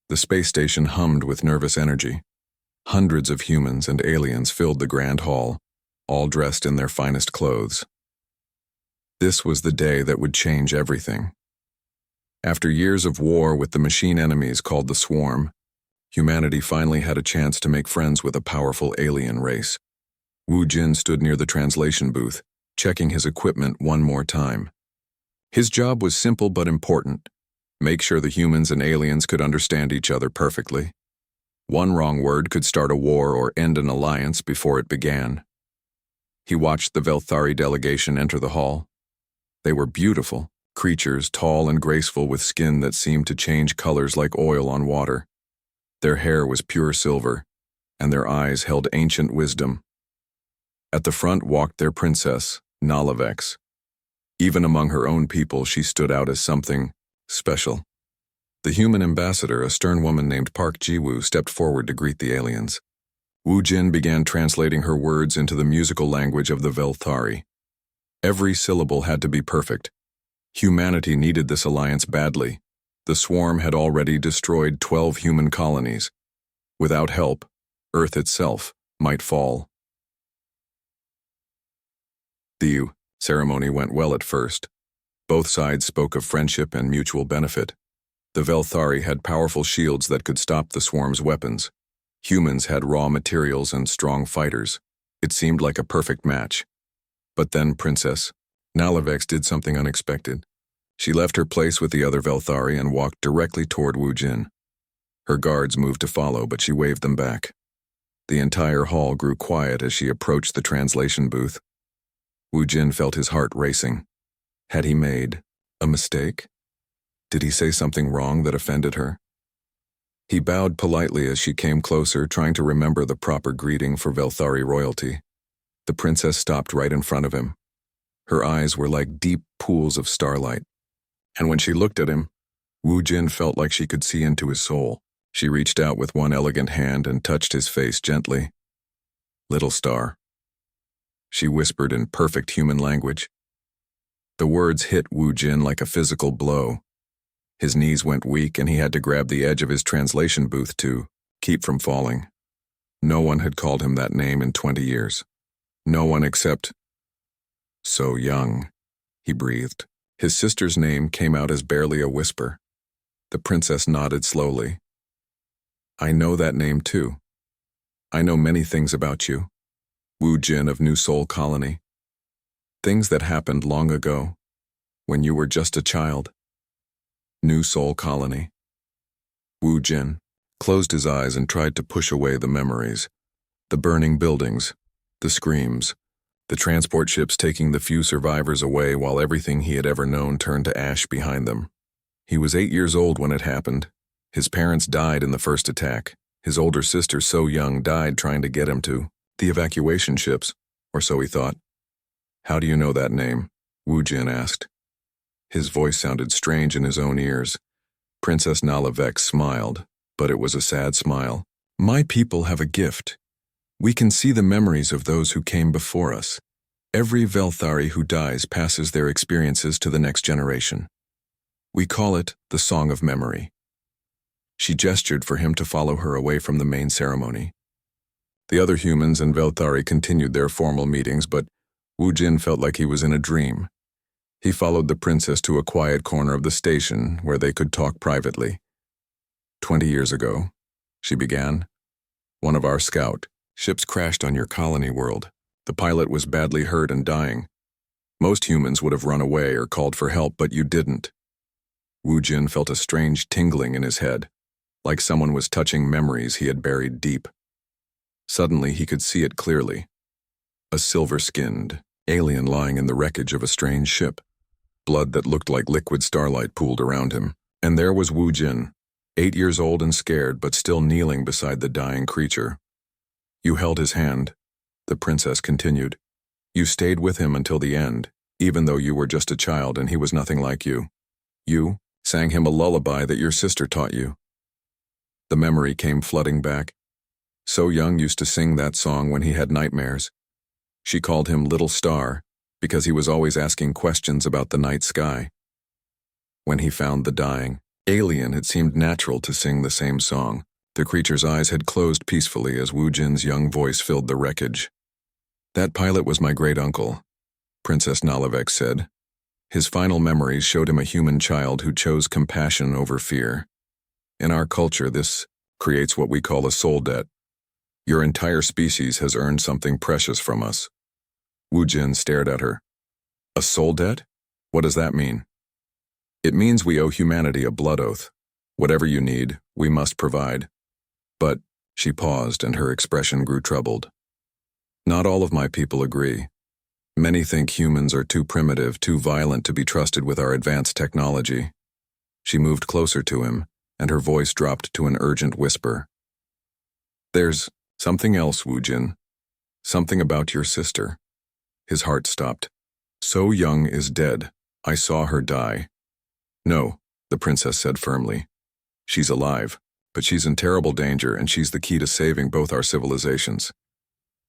The space station hummed with nervous energy. Hundreds of humans and aliens filled the grand hall, all dressed in their finest clothes. This was the day that would change everything. After years of war with the machine enemies called the Swarm, humanity finally had a chance to make friends with a powerful alien race. Wu Jin stood near the translation booth, checking his equipment one more time. His job was simple but important: make sure the humans and aliens could understand each other perfectly. One wrong word could start a war or end an alliance before it began. He watched the Velthari delegation enter the hall. They were beautiful creatures, tall and graceful, with skin that seemed to change colors like oil on water. Their hair was pure silver, and their eyes held ancient wisdom. At the front walked their princess, Nalavex. Even among her own people, she stood out as something special. The human ambassador, a stern woman named Park Ji-woo, stepped forward to greet the aliens. Wu Jin began translating her words into the musical language of the Velthari. Every syllable had to be perfect. Humanity needed this alliance badly. The Swarm had already destroyed 12 human colonies. Without help, Earth itself might fall. The ceremony went well at first. Both sides spoke of friendship and mutual benefit. The Velthari had powerful shields that could stop the Swarm's weapons. Humans had raw materials and strong fighters. It seemed like a perfect match. But then Princess Nalavex did something unexpected. She left her place with the other Velthari and walked directly toward Wu Jin. Her guards moved to follow, but she waved them back. The entire hall grew quiet as she approached the translation booth. Wu Jin felt his heart racing. Had he made a mistake? Did he say something wrong that offended her? He bowed politely as she came closer, trying to remember the proper greeting for Velthari royalty. The princess stopped right in front of him. Her eyes were like deep pools of starlight. And when she looked at him, Wu Jin felt like she could see into his soul. She reached out with one elegant hand and touched his face gently. "Little star," she whispered in perfect human language. The words hit Wu Jin like a physical blow. His knees went weak and he had to grab the edge of his translation booth to keep from falling. No one had called him that name in 20 years. No one except... "So young," he breathed. His sister's name came out as barely a whisper. The princess nodded slowly. "I know that name too. I know many things about you, Wu Jin of New Seoul Colony. Things that happened long ago, when you were just a child. New Seoul Colony." Wu Jin closed his eyes and tried to push away the memories. The burning buildings, the screams, the transport ships taking the few survivors away while everything he had ever known turned to ash behind them. He was 8 years old when it happened. His parents died in the first attack. His older sister, so young, died trying to get him to the evacuation ships, or so he thought. "How do you know that name?" Wu Jin asked. His voice sounded strange in his own ears. Princess Nalavex smiled, but it was a sad smile. "My people have a gift. We can see the memories of those who came before us. Every Velthari who dies passes their experiences to the next generation. We call it the Song of Memory." She gestured for him to follow her away from the main ceremony. The other humans and Velthari continued their formal meetings, but Wu Jin felt like he was in a dream. He followed the princess to a quiet corner of the station where they could talk privately. "20 years ago," she began, "one of our scout ships crashed on your colony world. The pilot was badly hurt and dying. Most humans would have run away or called for help, but you didn't." Wu Jin felt a strange tingling in his head, like someone was touching memories he had buried deep. Suddenly he could see it clearly. A silver-skinned alien lying in the wreckage of a strange ship. Blood that looked like liquid starlight pooled around him. And there was Wu Jin, 8 years old and scared, but still kneeling beside the dying creature. "You held his hand," the princess continued. "You stayed with him until the end, even though you were just a child and he was nothing like you. You sang him a lullaby that your sister taught you." The memory came flooding back. So Young used to sing that song when he had nightmares. She called him Little Star because he was always asking questions about the night sky. When he found the dying, Alien, it seemed natural to sing the same song. The creature's eyes had closed peacefully as Wu Jin's young voice filled the wreckage. That pilot was my great-uncle, Princess Nalevek said. His final memories showed him a human child who chose compassion over fear. In our culture, this creates what we call a soul debt. Your entire species has earned something precious from us. Wu Jin stared at her. A soul debt? What does that mean? It means we owe humanity a blood oath. Whatever you need, we must provide. But, she paused and her expression grew troubled. Not all of my people agree. Many think humans are too primitive, too violent to be trusted with our advanced technology. She moved closer to him, and her voice dropped to an urgent whisper. There's something else, Wu Jin. Something about your sister. His heart stopped. So Young is dead. I saw her die. No, the princess said firmly. She's alive, but she's in terrible danger and she's the key to saving both our civilizations.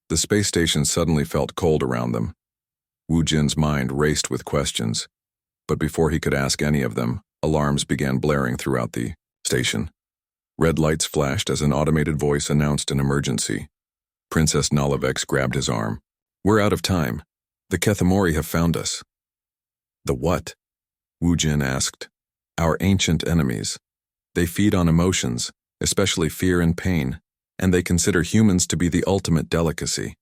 The space station suddenly felt cold around them. Wu Jin's mind raced with questions, but before he could ask any of them, alarms began blaring throughout the station. Red lights flashed as an automated voice announced an emergency. Princess Nalevek grabbed his arm. We're out of time. The Kethamori have found us. The what? Wu Jin asked. Our ancient enemies. They feed on emotions, especially fear and pain, and they consider humans to be the ultimate delicacy.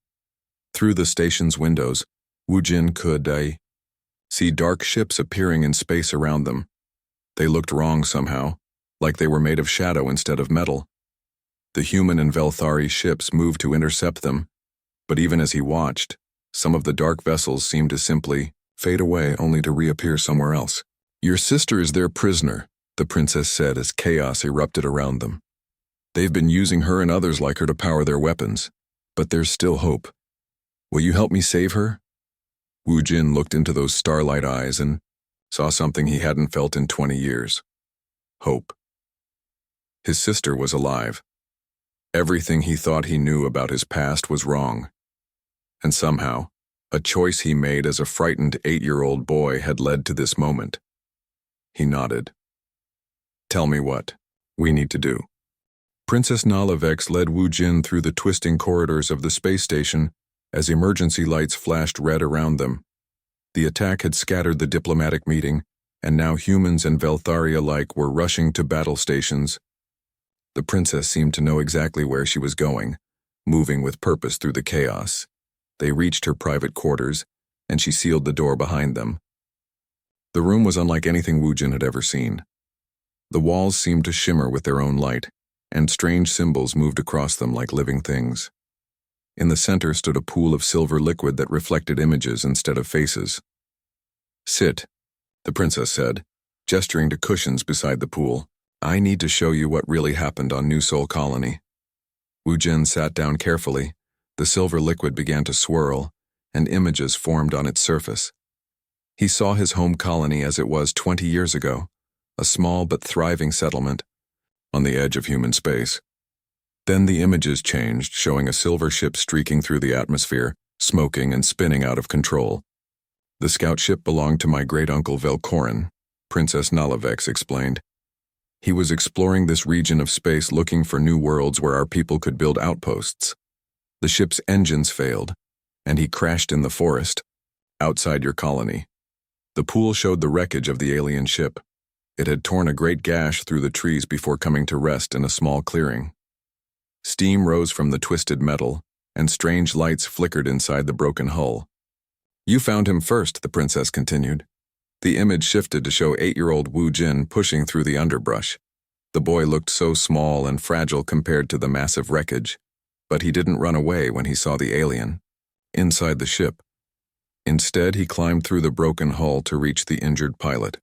Through the station's windows, Wu Jin could see dark ships appearing in space around them. They looked wrong somehow, like they were made of shadow instead of metal. The human and Velthari ships moved to intercept them, but even as he watched, some of the dark vessels seemed to simply fade away only to reappear somewhere else. Your sister is their prisoner, the princess said as chaos erupted around them. They've been using her and others like her to power their weapons, but there's still hope. Will you help me save her? Wu Jin looked into those starlight eyes and saw something he hadn't felt in 20 years. Hope. His sister was alive. Everything he thought he knew about his past was wrong. And somehow, a choice he made as a frightened 8-year-old boy had led to this moment. He nodded. Tell me what we need to do. Princess Nalevek led Wu Jin through the twisting corridors of the space station as emergency lights flashed red around them. The attack had scattered the diplomatic meeting, and now humans and Velthari alike were rushing to battle stations. The princess seemed to know exactly where she was going, moving with purpose through the chaos. They reached her private quarters, and she sealed the door behind them. The room was unlike anything Wu Jin had ever seen. The walls seemed to shimmer with their own light, and strange symbols moved across them like living things. In the center stood a pool of silver liquid that reflected images instead of faces. Sit, the princess said, gesturing to cushions beside the pool. I need to show you what really happened on New Sol Colony. Wu Jin sat down carefully. The silver liquid began to swirl, and images formed on its surface. He saw his home colony as it was 20 years ago, a small but thriving settlement on the edge of human space. Then the images changed, showing a silver ship streaking through the atmosphere, smoking and spinning out of control. The scout ship belonged to my great-uncle Velkorin, Princess Nalevek explained. He was exploring this region of space looking for new worlds where our people could build outposts. The ship's engines failed, and he crashed in the forest, outside your colony. The pool showed the wreckage of the alien ship. It had torn a great gash through the trees before coming to rest in a small clearing. Steam rose from the twisted metal, and strange lights flickered inside the broken hull. You found him first, the princess continued. The image shifted to show 8-year-old Wu Jin pushing through the underbrush. The boy looked so small and fragile compared to the massive wreckage, but he didn't run away when he saw the alien inside the ship. Instead, he climbed through the broken hull to reach the injured pilot.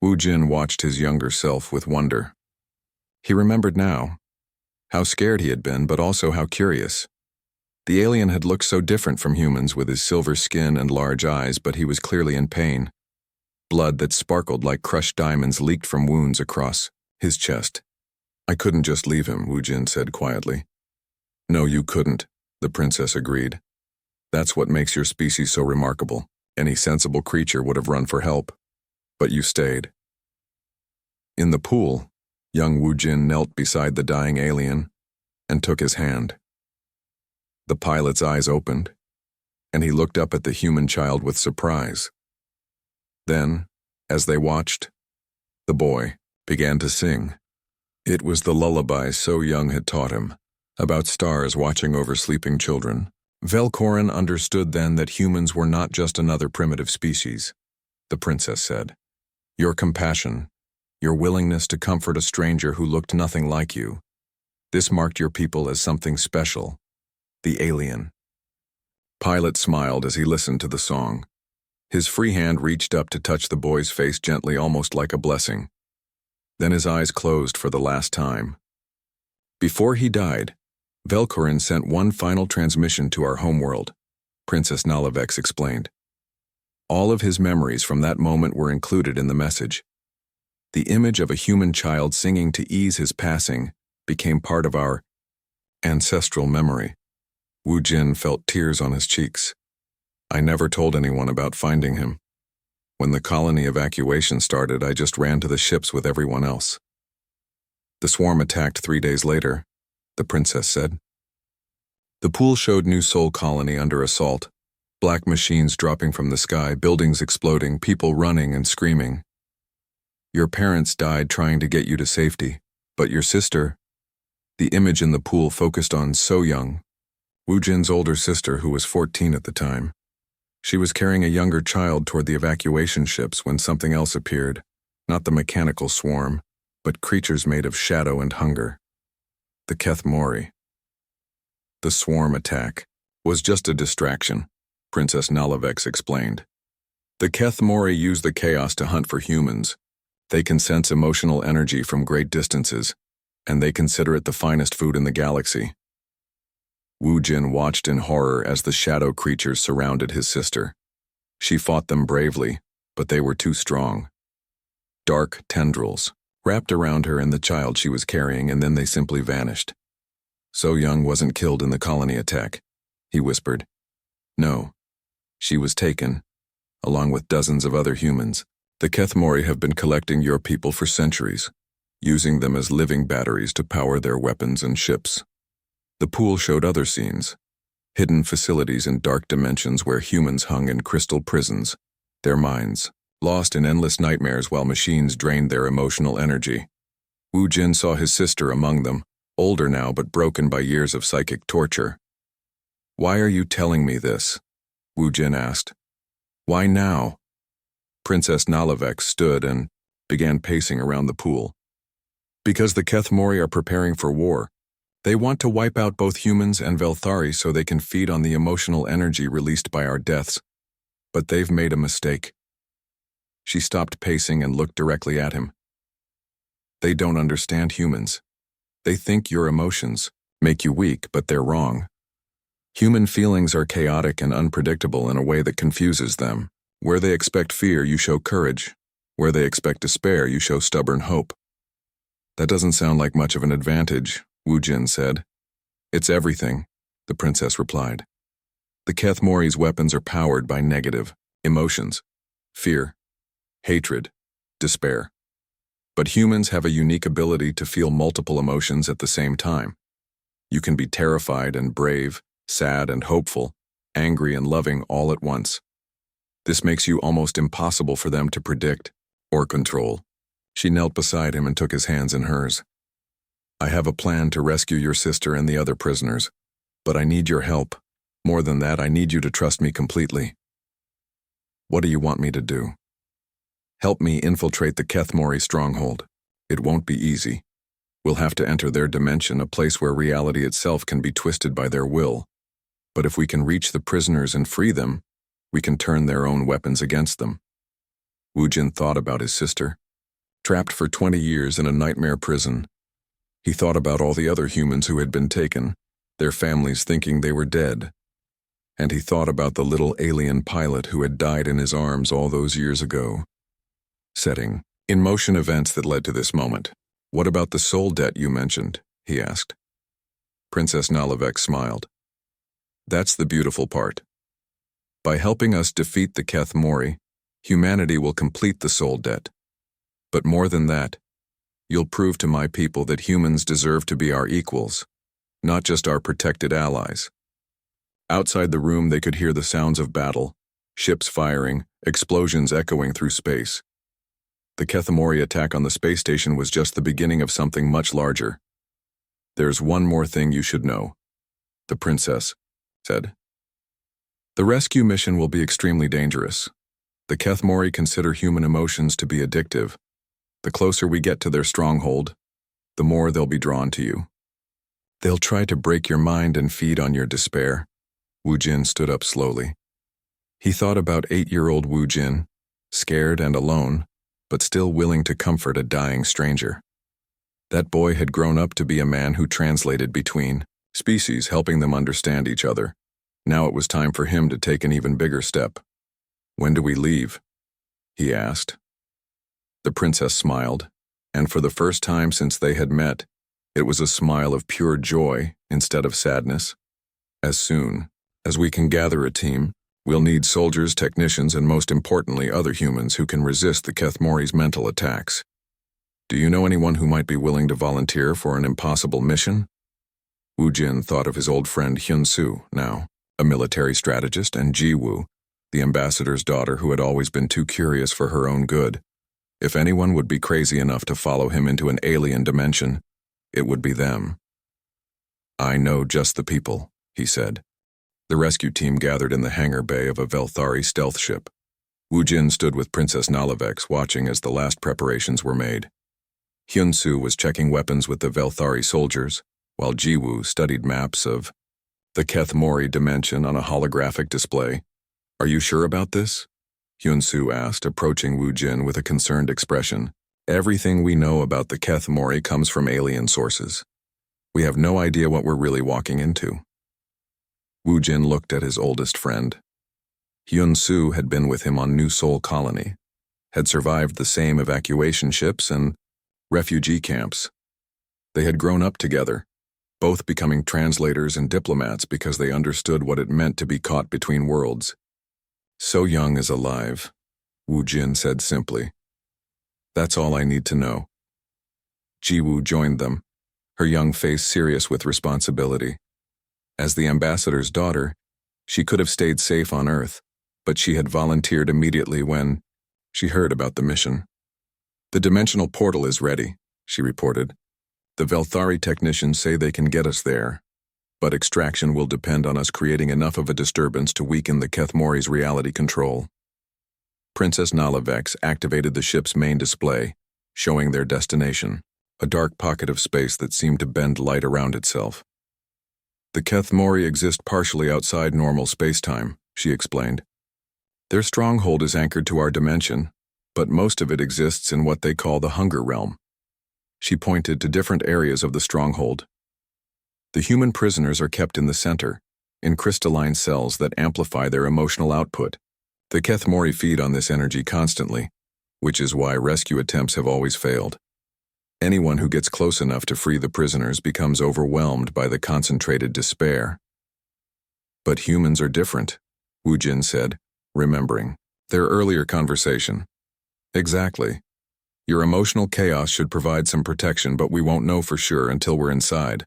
Wu Jin watched his younger self with wonder. He remembered now how scared he had been, but also how curious. The alien had looked so different from humans with his silver skin and large eyes, but he was clearly in pain. Blood that sparkled like crushed diamonds leaked from wounds across his chest. I couldn't just leave him, Wu Jin said quietly. No, you couldn't, the princess agreed. That's what makes your species so remarkable. Any sensible creature would have run for help. But you stayed. In the pool, young Wu Jin knelt beside the dying alien and took his hand. The pilot's eyes opened, and he looked up at the human child with surprise. Then, as they watched, the boy began to sing. It was the lullaby So Young had taught him, about stars watching over sleeping children. Velcorin understood then that humans were not just another primitive species. The princess said, "Your compassion, your willingness to comfort a stranger who looked nothing like you, this marked your people as something special, the alien." Pilot smiled as he listened to the song. His free hand reached up to touch the boy's face gently, almost like a blessing. Then his eyes closed for the last time. Before he died, Velcorin sent one final transmission to our homeworld, Princess Nalavex explained. All of his memories from that moment were included in the message. The image of a human child singing to ease his passing became part of our ancestral memory. Wu Jin felt tears on his cheeks. I never told anyone about finding him. When the colony evacuation started, I just ran to the ships with everyone else. The swarm attacked 3 days later, the princess said. The pool showed New Sol colony under assault, black machines dropping from the sky, buildings exploding, people running and screaming. Your parents died trying to get you to safety, but your sister... The image in the pool focused on So Young, Wu Jin's older sister who was 14 at the time. She was carrying a younger child toward the evacuation ships when something else appeared, not the mechanical swarm, but creatures made of shadow and hunger. The Keth Mori. The swarm attack was just a distraction, Princess Nalavex explained. The Keth Mori use the chaos to hunt for humans. They can sense emotional energy from great distances, and they consider it the finest food in the galaxy. Wu Jin watched in horror as the shadow creatures surrounded his sister. She fought them bravely, but they were too strong. Dark tendrils wrapped around her and the child she was carrying, and then they simply vanished. So Young wasn't killed in the colony attack, he whispered. No, she was taken, along with dozens of other humans. The Keth Mori have been collecting your people for centuries, using them as living batteries to power their weapons and ships. The pool showed other scenes, hidden facilities in dark dimensions where humans hung in crystal prisons, their minds lost in endless nightmares while machines drained their emotional energy. Wu Jin saw his sister among them, older now but broken by years of psychic torture. Why are you telling me this? Wu Jin asked. Why now? Princess Nalavex stood and began pacing around the pool. Because the Keth Mori are preparing for war. They want to wipe out both humans and Velthari so they can feed on the emotional energy released by our deaths. But they've made a mistake. She stopped pacing and looked directly at him. They don't understand humans. They think your emotions make you weak, but they're wrong. Human feelings are chaotic and unpredictable in a way that confuses them. Where they expect fear, you show courage. Where they expect despair, you show stubborn hope. That doesn't sound like much of an advantage, Wu Jin said. It's everything, the princess replied. The Keth Mori's weapons are powered by negative emotions, fear, hatred, despair. But humans have a unique ability to feel multiple emotions at the same time. You can be terrified and brave, sad and hopeful, angry and loving all at once. This makes you almost impossible for them to predict or control. She knelt beside him and took his hands in hers. I have a plan to rescue your sister and the other prisoners, but I need your help. More than that, I need you to trust me completely. What do you want me to do? Help me infiltrate the Keth Mori stronghold. It won't be easy. We'll have to enter their dimension, a place where reality itself can be twisted by their will. But if we can reach the prisoners and free them, we can turn their own weapons against them. Wu Jin thought about his sister. Trapped for 20 years in a nightmare prison. He thought about all the other humans who had been taken, their families thinking they were dead. And he thought about the little alien pilot who had died in his arms all those years ago. Setting in motion events that led to this moment. What about the soul debt you mentioned? He asked. Princess Nalavex smiled. That's the beautiful part. By helping us defeat the Keth Mori, humanity will complete the soul debt. But more than that, You'll prove to my people that humans deserve to be our equals, not just our protected allies." Outside the room, they could hear the sounds of battle, ships firing, explosions echoing through space. The Kethemori attack on the space station was just the beginning of something much larger. "There's one more thing you should know," the princess said. "The rescue mission will be extremely dangerous. The Kethemori consider human emotions to be addictive. The closer we get to their stronghold, the more they'll be drawn to you. They'll try to break your mind and feed on your despair." Wu Jin stood up slowly. He thought about 8-year-old Wu Jin, scared and alone, but still willing to comfort a dying stranger. That boy had grown up to be a man who translated between species, helping them understand each other. Now it was time for him to take an even bigger step. "When do we leave?" he asked. The princess smiled, and for the first time since they had met, it was a smile of pure joy instead of sadness. "As soon as we can gather a team, we'll need soldiers, technicians, and most importantly, other humans who can resist the Kethmori's mental attacks. Do you know anyone who might be willing to volunteer for an impossible mission?" Wu Jin thought of his old friend Hyun Soo, now a military strategist, and Ji Woo, the ambassador's daughter who had always been too curious for her own good. If anyone would be crazy enough to follow him into an alien dimension, it would be them. "I know just the people," he said. The rescue team gathered in the hangar bay of a Velthari stealth ship. Wu Jin stood with Princess Nalavex watching as the last preparations were made. Hyun Soo was checking weapons with the Velthari soldiers, while Ji Woo studied maps of the Kethmori dimension on a holographic display. "Are you sure about this?" Hyun Soo asked, approaching Wu Jin with a concerned expression. "Everything we know about the Kethmori comes from alien sources. We have no idea what we're really walking into." Wu Jin looked at his oldest friend. Hyun Soo had been with him on New Seoul Colony, had survived the same evacuation ships and refugee camps. They had grown up together, both becoming translators and diplomats because they understood what it meant to be caught between worlds. "So young is alive," Wu Jin said simply. "That's all I need to know." Ji Woo joined them, her young face serious with responsibility. As the ambassador's daughter, she could have stayed safe on Earth, but she had volunteered immediately when she heard about the mission. "The dimensional portal is ready," she reported. "The Velthari technicians say they can get us there, but extraction will depend on us creating enough of a disturbance to weaken the Kethmori's reality control." Princess Nalavex activated the ship's main display, showing their destination, a dark pocket of space that seemed to bend light around itself. "The Kethmori exist partially outside normal spacetime," she explained. "Their stronghold is anchored to our dimension, but most of it exists in what they call the Hunger Realm." She pointed to different areas of the stronghold. "The human prisoners are kept in the center, in crystalline cells that amplify their emotional output. The Kethmori feed on this energy constantly, which is why rescue attempts have always failed. Anyone who gets close enough to free the prisoners becomes overwhelmed by the concentrated despair." "But humans are different," Wu Jin said, remembering their earlier conversation. "Exactly. Your emotional chaos should provide some protection, but we won't know for sure until we're inside."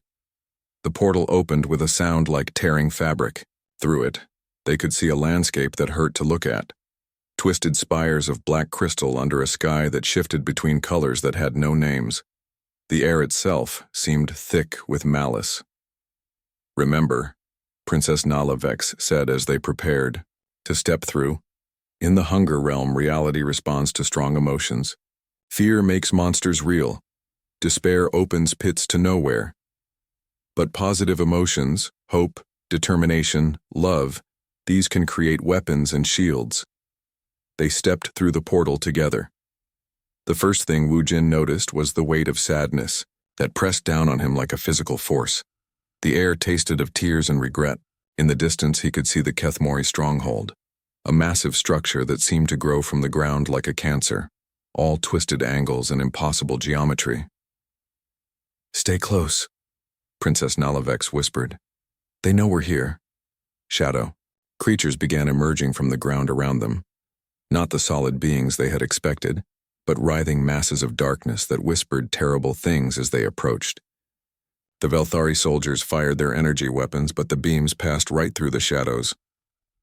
The portal opened with a sound like tearing fabric. Through it, they could see a landscape that hurt to look at. Twisted spires of black crystal under a sky that shifted between colors that had no names. The air itself seemed thick with malice. "Remember," Princess Nalavex said as they prepared to step through, "in the Hunger Realm, reality responds to strong emotions. Fear makes monsters real. Despair opens pits to nowhere. But positive emotions, hope, determination, love, these can create weapons and shields." They stepped through the portal together. The first thing Wu Jin noticed was the weight of sadness that pressed down on him like a physical force. The air tasted of tears and regret. In the distance he could see the Kethmori stronghold, a massive structure that seemed to grow from the ground like a cancer, all twisted angles and impossible geometry. "Stay close," Princess Nalavex whispered. "They know we're here." Shadow. Creatures began emerging from the ground around them. Not the solid beings they had expected, but writhing masses of darkness that whispered terrible things as they approached. The Velthari soldiers fired their energy weapons, but the beams passed right through the shadows.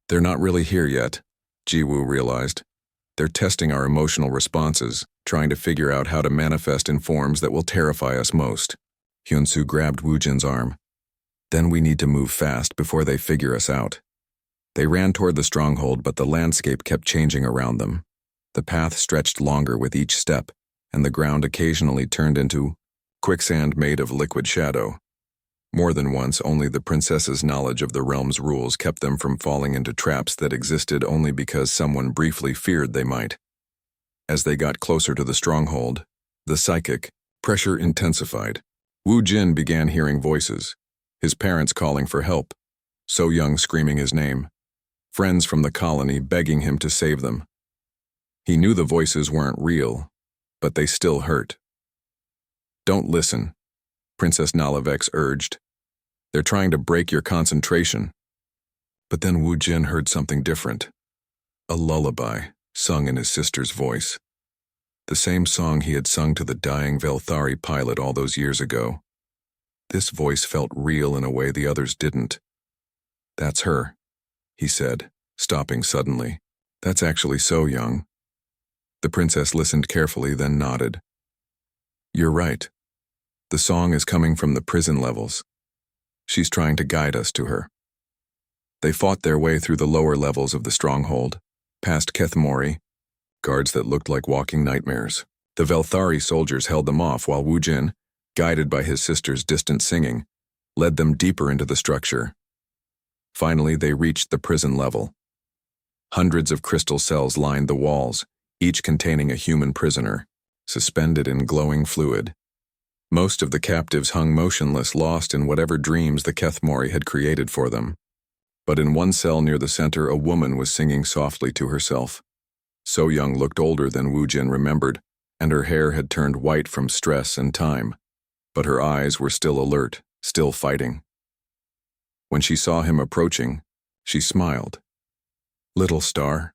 They're not really here yet, Jiwoo realized. They're testing our emotional responses, trying to figure out how to manifest in forms that will terrify us most. Hyunsu grabbed Woojin's arm. Then we need to move fast before they figure us out. They ran toward the stronghold, but the landscape kept changing around them. The path stretched longer with each step, and the ground occasionally turned into quicksand made of liquid shadow. More than once, only the princess's knowledge of the realm's rules kept them from falling into traps that existed only because someone briefly feared they might. As they got closer to the stronghold, the psychic pressure intensified. Wu Jin began hearing voices, his parents calling for help, So Young screaming his name, friends from the colony begging him to save them. He knew the voices weren't real, but they still hurt. Don't listen, Princess Nalavex urged. They're trying to break your concentration. But then Wu Jin heard something different. A lullaby, sung in his sister's voice. The same song he had sung to the dying Velthari pilot all those years ago. This voice felt real in a way the others didn't. That's her, he said, stopping suddenly. That's actually So Young. The princess listened carefully, then nodded. You're right. The song is coming from the prison levels. She's trying to guide us to her. They fought their way through the lower levels of the stronghold, past Kethmori, guards that looked like walking nightmares. The Velthari soldiers held them off while Wu Jin, guided by his sister's distant singing, led them deeper into the structure. Finally, they reached the prison level. Hundreds of crystal cells lined the walls, each containing a human prisoner, suspended in glowing fluid. Most of the captives hung motionless, lost in whatever dreams the Kethmori had created for them. But in one cell near the center, a woman was singing softly to herself. So Young looked older than Wu Jin remembered, and her hair had turned white from stress and time. But her eyes were still alert, still fighting. When she saw him approaching, she smiled. "Little star,"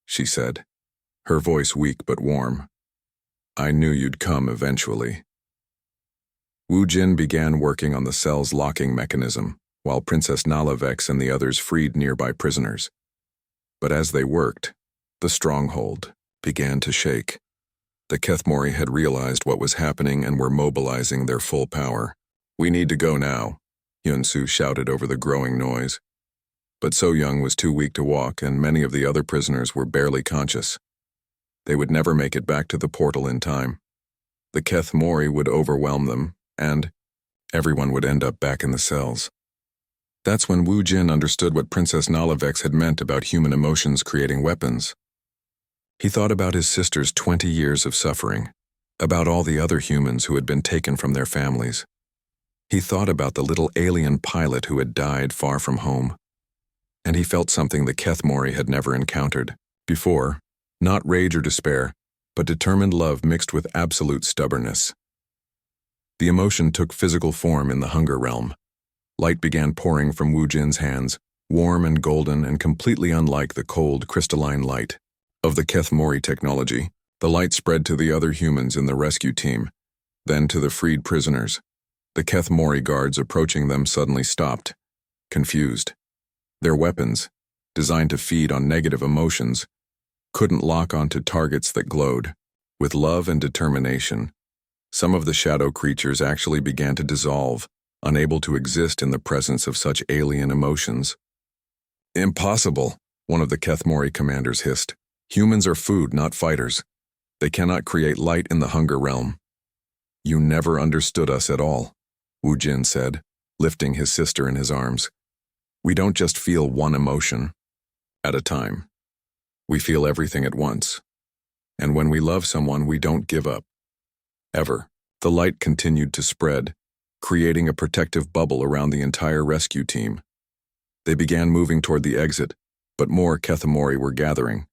she said, her voice weak but warm. "I knew you'd come eventually." Wu Jin began working on the cell's locking mechanism, while Princess Nalavex and the others freed nearby prisoners. But as they worked, the stronghold began to shake. The Kethmori had realized what was happening and were mobilizing their full power. "We need to go now," Hyunsu shouted over the growing noise. But So Young was too weak to walk, and many of the other prisoners were barely conscious. They would never make it back to the portal in time. The Kethmori would overwhelm them, and everyone would end up back in the cells. That's when Wu Jin understood what Princess Nalavex had meant about human emotions creating weapons. He thought about his sister's 20 years of suffering, about all the other humans who had been taken from their families. He thought about the little alien pilot who had died far from home. And he felt something the Kethmori had never encountered before, not rage or despair, but determined love mixed with absolute stubbornness. The emotion took physical form in the hunger realm. Light began pouring from Wu Jin's hands, warm and golden and completely unlike the cold, crystalline light of the Kethmori technology. The light spread to the other humans in the rescue team, then to the freed prisoners. The Kethmori guards approaching them suddenly stopped, confused. Their weapons, designed to feed on negative emotions, couldn't lock onto targets that glowed. With love and determination, some of the shadow creatures actually began to dissolve, unable to exist in the presence of such alien emotions. "Impossible," one of the Kethmori commanders hissed. "Humans are food, not fighters. They cannot create light in the hunger realm." "You never understood us at all," Wu Jin said, lifting his sister in his arms. "We don't just feel one emotion at a time. We feel everything at once. And when we love someone, we don't give up. Ever." The light continued to spread, creating a protective bubble around the entire rescue team. They began moving toward the exit, but more Kethmori were gathering.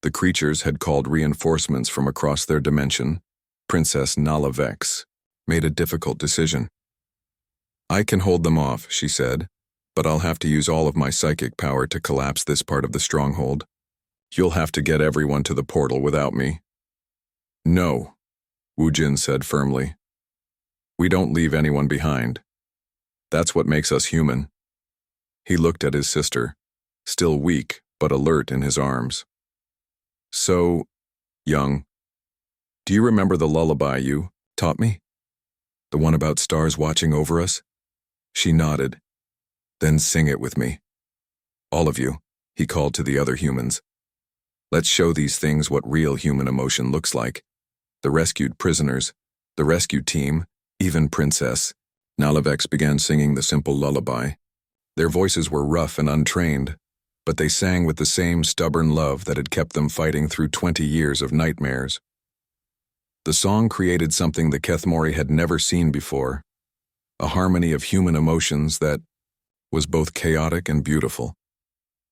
The creatures had called reinforcements from across their dimension. Princess Nalavex made a difficult decision. "I can hold them off," she said, "but I'll have to use all of my psychic power to collapse this part of the stronghold. You'll have to get everyone to the portal without me." No, Wu Jin said firmly. We don't leave anyone behind. That's what makes us human. He looked at his sister, still weak but alert in his arms. So, young, do you remember the lullaby you taught me? The one about stars watching over us? She nodded. Then sing it with me. All of you, he called to the other humans. Let's show these things what real human emotion looks like. The rescued prisoners, the rescue team, even Princess Nalavex began singing the simple lullaby. Their voices were rough and untrained, but they sang with the same stubborn love that had kept them fighting through 20 years of nightmares. The song created something the Kethmori had never seen before, a harmony of human emotions that was both chaotic and beautiful.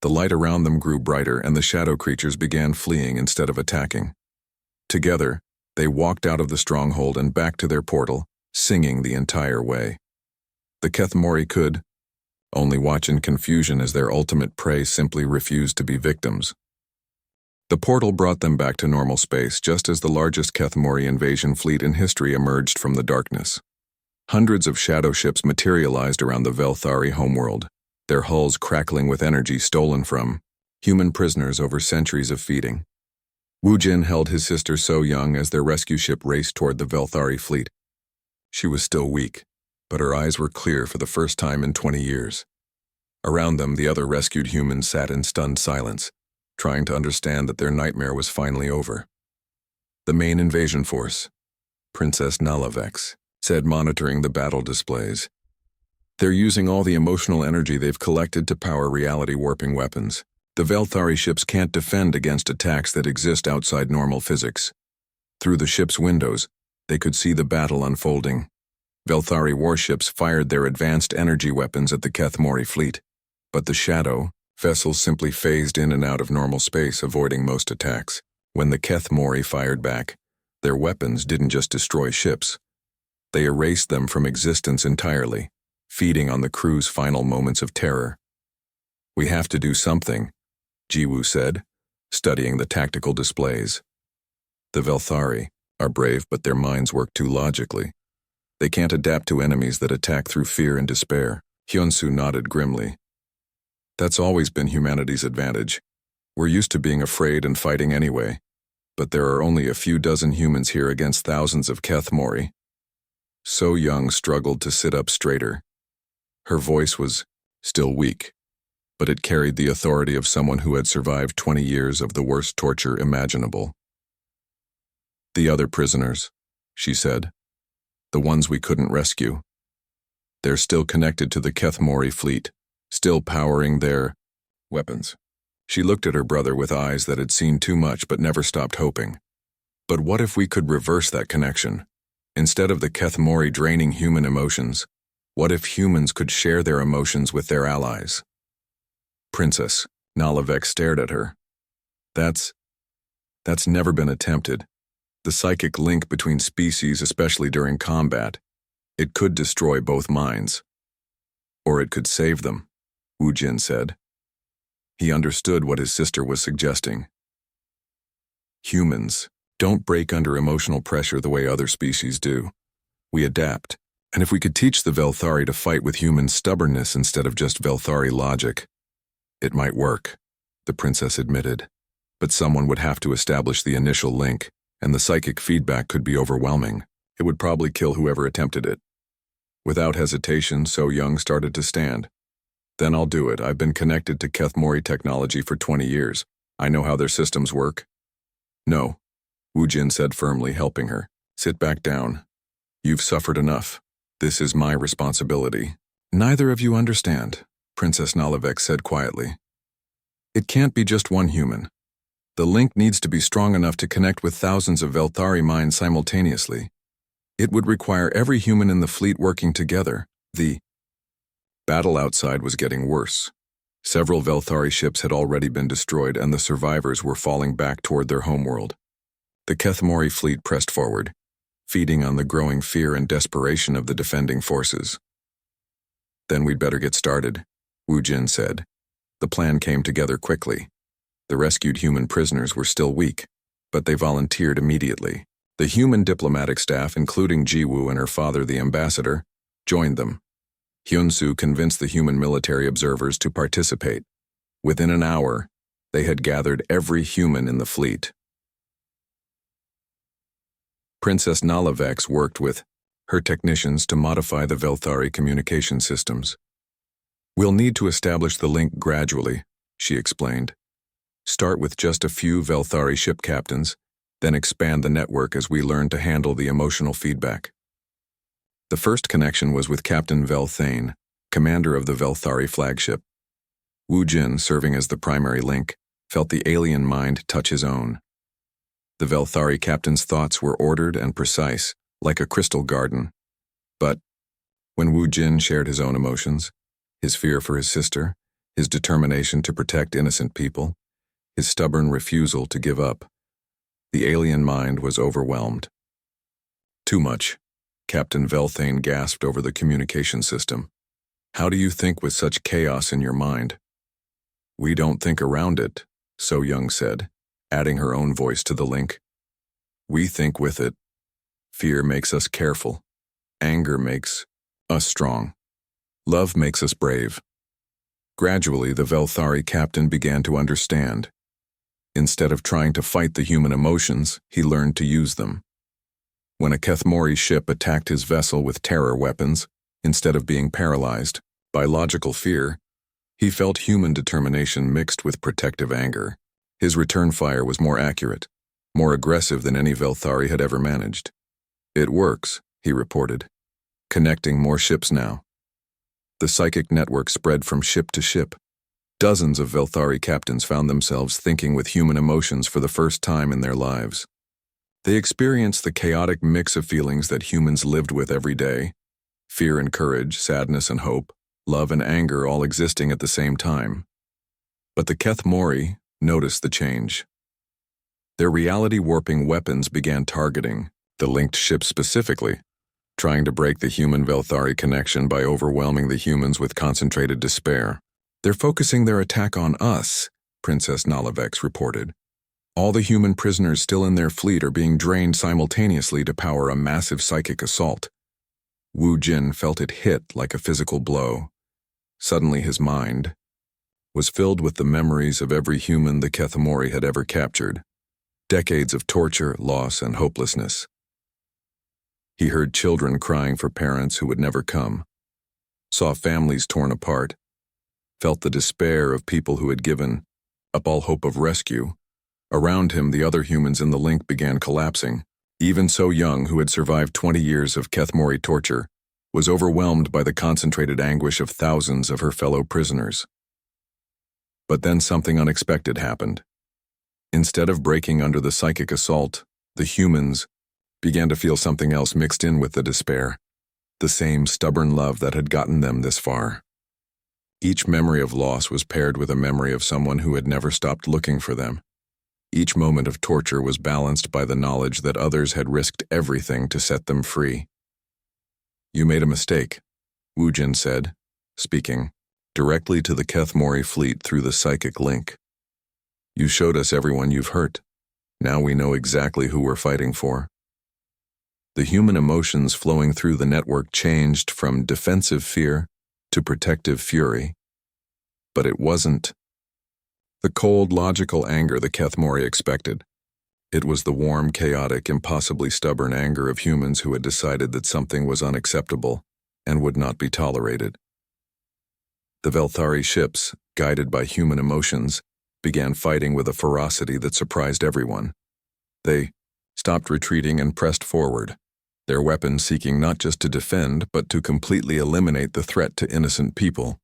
The light around them grew brighter and the shadow creatures began fleeing instead of attacking. Together, they walked out of the stronghold and back to their portal, singing the entire way. The Kethmori could only watch in confusion as their ultimate prey simply refused to be victims. The portal brought them back to normal space just as the largest Kethmori invasion fleet in history emerged from the darkness. Hundreds of shadow ships materialized around the Velthari homeworld, their hulls crackling with energy stolen from human prisoners over centuries of feeding. Wu Jin held his sister So Young as their rescue ship raced toward the Velthari fleet. She was still weak, but her eyes were clear for the first time in 20 years. Around them, the other rescued humans sat in stunned silence, trying to understand that their nightmare was finally over. The main invasion force, Princess Nalavex, said, monitoring the battle displays. They're using all the emotional energy they've collected to power reality-warping weapons. The Velthari ships can't defend against attacks that exist outside normal physics. Through the ship's windows, they could see the battle unfolding. Velthari warships fired their advanced energy weapons at the Kethmori fleet, but the shadow vessels simply phased in and out of normal space, avoiding most attacks. When the Kethmori fired back, their weapons didn't just destroy ships. They erased them from existence entirely, feeding on the crew's final moments of terror. We have to do something, Jiwoo said, studying the tactical displays. The Velthari are brave, but their minds work too logically. They can't adapt to enemies that attack through fear and despair. Hyunsu nodded grimly. That's always been humanity's advantage. We're used to being afraid and fighting anyway, but there are only a few dozen humans here against thousands of Kethmori. So Young struggled to sit up straighter. Her voice was still weak, but it carried the authority of someone who had survived 20 years of the worst torture imaginable. The other prisoners, she said. The ones we couldn't rescue. They're still connected to the Kethmori fleet, still powering their weapons. She looked at her brother with eyes that had seen too much but never stopped hoping. But what if we could reverse that connection? Instead of the Kethmori draining human emotions, what if humans could share their emotions with their allies? Princess Nalavex stared at her. That's never been attempted. The psychic link between species, especially during combat, it could destroy both minds. Or it could save them, Wu Jin said. He understood what his sister was suggesting. Humans don't break under emotional pressure the way other species do. We adapt, and if we could teach the Velthari to fight with human stubbornness instead of just Velthari logic, it might work, the princess admitted. But someone would have to establish the initial link, and the psychic feedback could be overwhelming. It would probably kill whoever attempted it. Without hesitation, So Young started to stand. Then I'll do it. I've been connected to Kethmori technology for 20 years. I know how their systems work. No, Wu Jin said firmly, helping her. Sit back down. You've suffered enough. This is my responsibility. Neither of you understand, Princess Nalavex said quietly. It can't be just one human. The link needs to be strong enough to connect with thousands of Velthari minds simultaneously. It would require every human in the fleet working together. The battle outside was getting worse. Several Velthari ships had already been destroyed and the survivors were falling back toward their homeworld. The Kethmori fleet pressed forward, feeding on the growing fear and desperation of the defending forces. Then we'd better get started, Wu Jin said. The plan came together quickly. The rescued human prisoners were still weak, but they volunteered immediately. The human diplomatic staff, including Jiwoo and her father, the ambassador, joined them. Hyun-soo convinced the human military observers to participate. Within an hour, they had gathered every human in the fleet. Princess Nalavex worked with her technicians to modify the Velthari communication systems. "We'll need to establish the link gradually," she explained. "Start with just a few Velthari ship captains, then expand the network as we learn to handle the emotional feedback." The first connection was with Captain Velthane, commander of the Velthari flagship. Woo Jin, serving as the primary link, felt the alien mind touch his own. The Velthari captain's thoughts were ordered and precise, like a crystal garden. But when Woo Jin shared his own emotions, his fear for his sister, his determination to protect innocent people, his stubborn refusal to give up, the alien mind was overwhelmed. "Too much," Captain Velthane gasped over the communication system. "How do you think with such chaos in your mind?" "We don't think around it," So Young said, adding her own voice to the link. "We think with it. Fear makes us careful. Anger makes us strong. Love makes us brave." Gradually, the Velthari captain began to understand. Instead of trying to fight the human emotions, he learned to use them. When a Kethmori ship attacked his vessel with terror weapons, instead of being paralyzed by logical fear, he felt human determination mixed with protective anger. His return fire was more accurate, more aggressive than any Velthari had ever managed. "It works," he reported. "Connecting more ships now." The psychic network spread from ship to ship. Dozens of Velthari captains found themselves thinking with human emotions for the first time in their lives. They experienced the chaotic mix of feelings that humans lived with every day: fear and courage, sadness and hope, love and anger all existing at the same time. But the Kethmori noticed the change. Their reality-warping weapons began targeting the linked ships specifically, trying to break the human-Velthari connection by overwhelming the humans with concentrated despair. "They're focusing their attack on us," Princess Nalavex reported. "All the human prisoners still in their fleet are being drained simultaneously to power a massive psychic assault." Woo Jin felt it hit like a physical blow. Suddenly his mind was filled with the memories of every human the Kethmori had ever captured. Decades of torture, loss, and hopelessness. He heard children crying for parents who would never come, saw families torn apart, felt the despair of people who had given up all hope of rescue. Around him, the other humans in the link began collapsing. Even So Young, who had survived 20 years of Kethmori torture, was overwhelmed by the concentrated anguish of thousands of her fellow prisoners. But then something unexpected happened. Instead of breaking under the psychic assault, the humans began to feel something else mixed in with the despair, the same stubborn love that had gotten them this far. Each memory of loss was paired with a memory of someone who had never stopped looking for them. Each moment of torture was balanced by the knowledge that others had risked everything to set them free. "You made a mistake," Woo Jin said, speaking directly to the Kethmori fleet through the psychic link. "You showed us everyone you've hurt. Now we know exactly who we're fighting for." The human emotions flowing through the network changed from defensive fear to protective fury. But it wasn't the cold, logical anger the Kethmori expected. It was the warm, chaotic, impossibly stubborn anger of humans who had decided that something was unacceptable and would not be tolerated. The Velthari ships, guided by human emotions, began fighting with a ferocity that surprised everyone. They stopped retreating and pressed forward, their weapons seeking not just to defend, but to completely eliminate the threat to innocent people.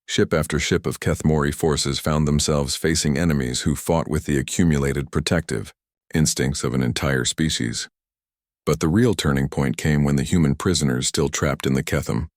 Ship after ship of Kethmori forces found themselves facing enemies who fought with the accumulated protective instincts of an entire species. But the real turning point came when the human prisoners still trapped in the Ketham